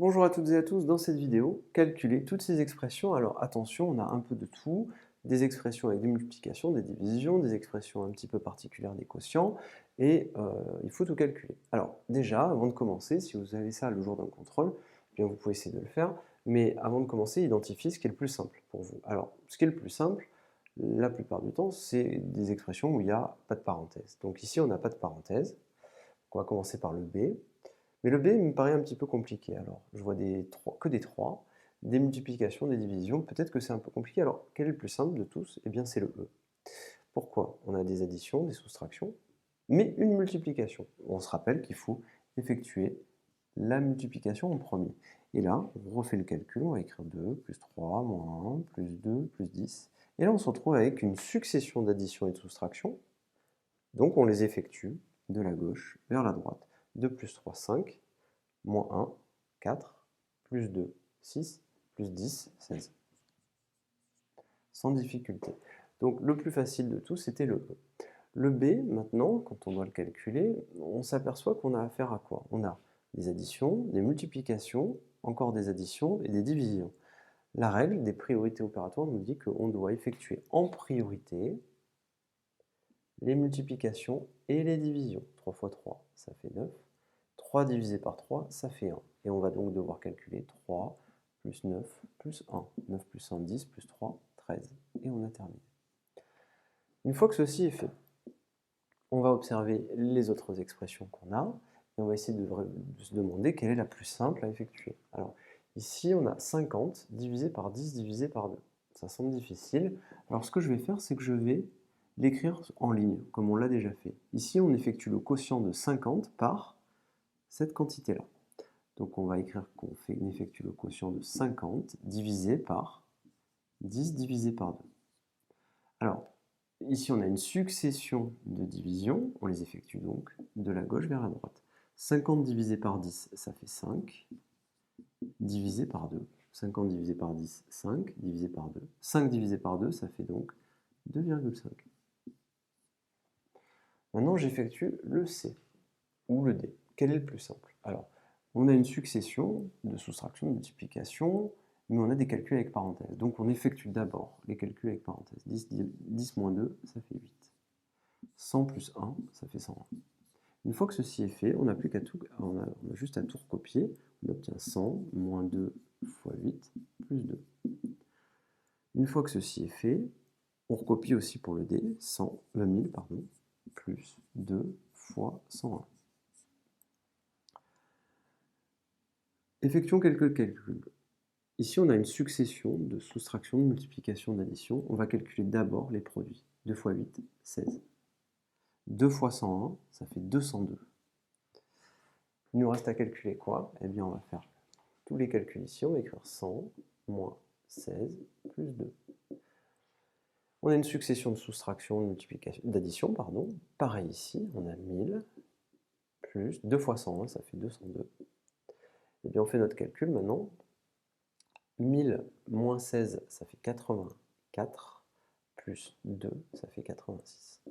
Bonjour à toutes et à tous, dans cette vidéo, calculer toutes ces expressions. Alors attention, on a un peu de tout, des expressions avec des multiplications, des divisions, des expressions un petit peu particulières, des quotients, et il faut tout calculer. Alors déjà, avant de commencer, si vous avez ça le jour d'un contrôle, eh bien vous pouvez essayer de le faire, mais avant de commencer, identifiez ce qui est le plus simple pour vous. Alors, ce qui est le plus simple, la plupart du temps, c'est des expressions où il n'y a pas de parenthèse. Donc ici, on n'a pas de parenthèse. On va commencer par le B. Mais le B me paraît un petit peu compliqué. Alors, je vois que des 3, des multiplications, des divisions. Peut-être que c'est un peu compliqué. Alors, quel est le plus simple de tous? Eh bien, c'est le E. Pourquoi? On a des additions, des soustractions, mais une multiplication. On se rappelle qu'il faut effectuer la multiplication en premier. Et là, on refait le calcul. On va écrire 2, plus 3, moins 1, plus 2, plus 10. Et là, on se retrouve avec une succession d'additions et de soustractions. Donc, on les effectue de la gauche vers la droite. 2 plus 3, 5, moins 1, 4, plus 2, 6, plus 10, 16. Sans difficulté. Donc le plus facile de tout, c'était le E. Le B, maintenant, quand on doit le calculer, on s'aperçoit qu'on a affaire à quoi? On a des additions, des multiplications, encore des additions et des divisions. La règle des priorités opératoires nous dit qu'on doit effectuer en priorité les multiplications et les divisions. 3 fois 3, ça fait 9. 3 divisé par 3, ça fait 1. Et on va donc devoir calculer 3 plus 9 plus 1. 9 plus 1, 10 plus 3, 13. Et on a terminé. Une fois que ceci est fait, on va observer les autres expressions qu'on a et on va essayer de se demander quelle est la plus simple à effectuer. Alors ici, on a 50 divisé par 10 divisé par 2. Ça semble difficile. Alors ce que je vais faire, c'est que je vais l'écrire en ligne, comme on l'a déjà fait. Ici, on effectue le quotient de 50 par cette quantité-là. Donc on va écrire qu'on effectue le quotient de 50 divisé par 10 divisé par 2. Alors, ici on a une succession de divisions, on les effectue donc de la gauche vers la droite. 50 divisé par 10, ça fait 5, divisé par 2. 50 divisé par 10, 5, divisé par 2. 5 divisé par 2, ça fait donc 2,5. Maintenant j'effectue le C, ou le D. Quel est le plus simple? Alors, on a une succession de soustraction, de multiplication, mais on a des calculs avec parenthèses. Donc on effectue d'abord les calculs avec parenthèses. 10 moins 2, ça fait 8. 100 plus 1, ça fait 101. Une fois que ceci est fait, on n'a juste à tout recopier. On obtient 100 moins 2 fois 8 plus 2. Une fois que ceci est fait, on recopie aussi pour le D, 1000 plus 2 fois 101. Effectuons quelques calculs. Ici, on a une succession de soustraction, de multiplication, d'addition. On va calculer d'abord les produits. 2 fois 8, 16. 2 fois 101, ça fait 202. Il nous reste à calculer quoi? Eh bien, on va faire tous les calculs ici. On va écrire 100 moins 16 plus 2. On a une succession de soustraction, de multiplication, d'addition, pardon. Pareil ici, on a 1000 plus 2 fois 101, ça fait 202. Eh bien, on fait notre calcul maintenant. 1000 moins 16, ça fait 84, plus 2, ça fait 86.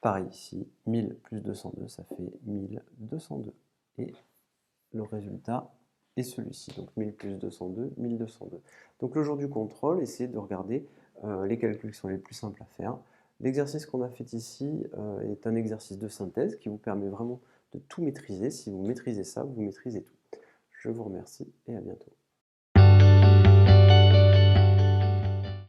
Pareil ici, 1000 plus 202, ça fait 1202. Et le résultat est celui-ci, donc 1000 plus 202, 1202. Donc le jour du contrôle, essayez de regarder les calculs qui sont les plus simples à faire. L'exercice qu'on a fait ici est un exercice de synthèse qui vous permet vraiment de tout maîtriser. Si vous maîtrisez ça, vous maîtrisez tout. Je vous remercie et à bientôt.